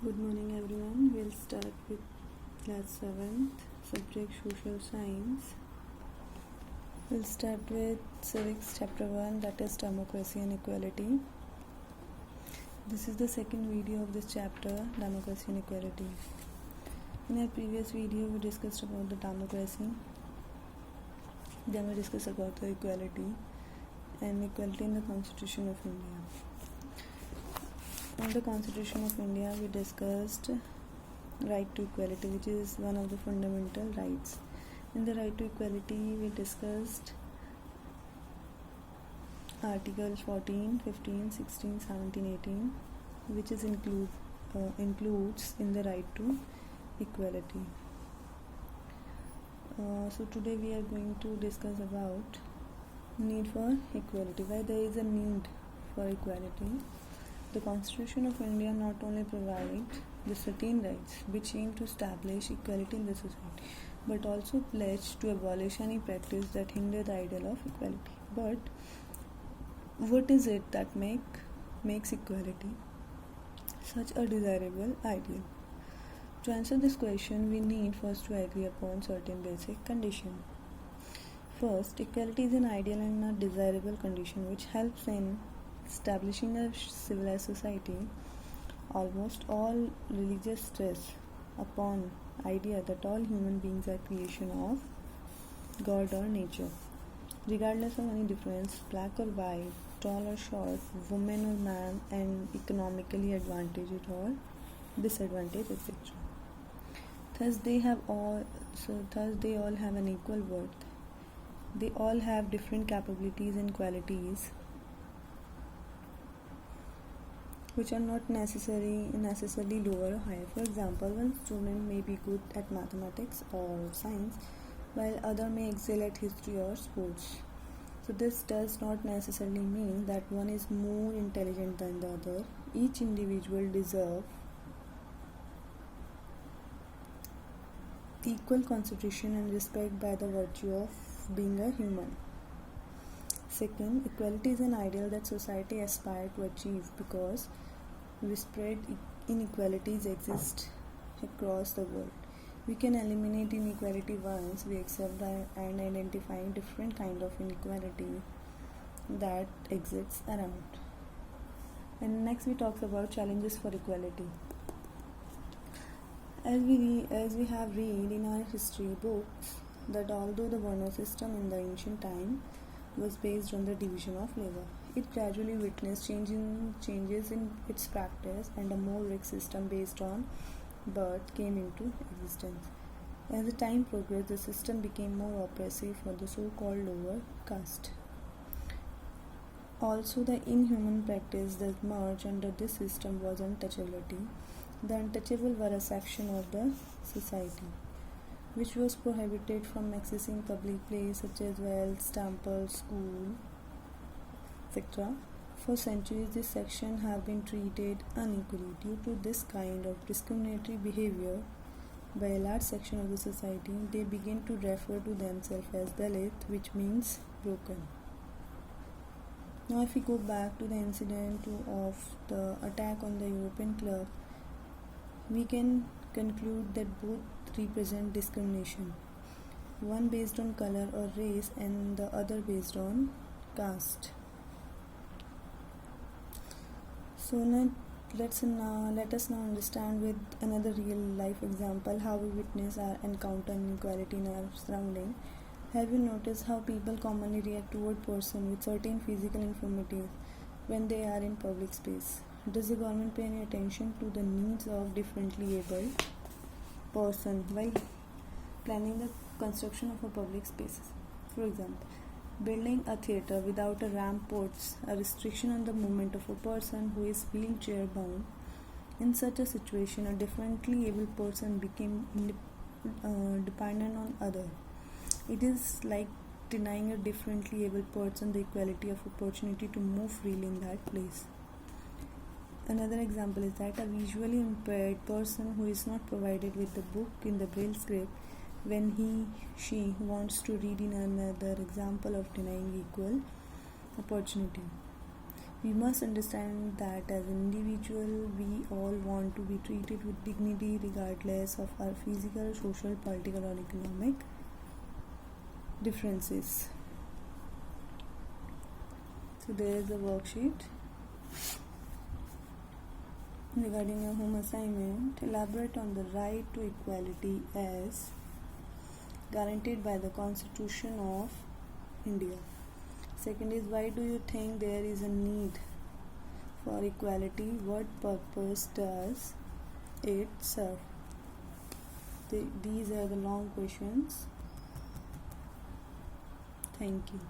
Good morning everyone. We'll start with class 7th, subject social science. We'll start with civics chapter 1, that is democracy and equality. This is the second video of this chapter, democracy and equality. In our previous video we discussed about the democracy, then we discussed about the equality and equality in the Constitution of India. In the Constitution of India, we discussed right to equality, which is one of the fundamental rights. In the right to equality, we discussed articles 14, 15, 16, 17, 18, which is includes in the right to equality. So today we are going to discuss about need for equality. Why there is a need for equality? The Constitution of India not only provides the certain rights which aim to establish equality in the society, but also pledge to abolish any practice that hinder the ideal of equality. But what is it that makes equality such a desirable ideal? To answer this question, we need first to agree upon certain basic conditions. First, equality is an ideal and a desirable condition which helps in establishing a civilized society. Almost all religious stress upon idea that all human beings are creation of God or nature, regardless of any difference, black or white, tall or short, woman or man, and economically advantaged or disadvantaged, etc. Thus they all have an equal worth. They all have different capabilities and qualities which are not necessarily lower or higher. For example, one student may be good at mathematics or science, while other may excel at history or sports. So this does not necessarily mean that one is more intelligent than the other. Each individual deserves equal consideration and respect by the virtue of being a human. Second, equality is an ideal that society aspires to achieve because widespread inequalities exist across the world. We can eliminate inequality once we accept and identify different kind of inequality that exists around. And next we talk about challenges for equality. As we have read in our history books that although the Varna system in the ancient time was based on the division of labor, it gradually witnessed changes in its practice, and a more rigged system based on birth came into existence. As the time progressed, the system became more oppressive for the so-called lower caste. Also, the inhuman practice that emerged under this system was untouchability. The untouchable were a section of the society which was prohibited from accessing public places such as wells, temples, schools, etc. For centuries, this section have been treated unequally. Due to this kind of discriminatory behavior by a large section of the society, they begin to refer to themselves as Dalit, which means broken. Now, if we go back to the incident of the attack on the European club, we can conclude that both represent discrimination, one based on color or race and the other based on caste. So let us now understand with another real life example how we witness or encounter inequality in our surrounding. Have you noticed how people commonly react toward person with certain physical infirmities when they are in public space? Does the government pay any attention to the needs of differently abled person while planning the construction of a public spaces? For example, building a theatre without a ramp puts a restriction on the movement of a person who is wheelchair bound. In such a situation, a differently able person became dependent on other. It is like denying a differently able person the equality of opportunity to move freely in that place. Another example is that a visually impaired person who is not provided with the book in the braille script when she wants to read in another example of denying equal opportunity. We must understand that as an individual, we all want to be treated with dignity regardless of our physical, social, political, or economic differences. So there is a worksheet regarding your home assignment. Elaborate on the right to equality as guaranteed by the Constitution of India. Second is, why do you think there is a need for equality? What purpose does it serve? These are the long questions. Thank you.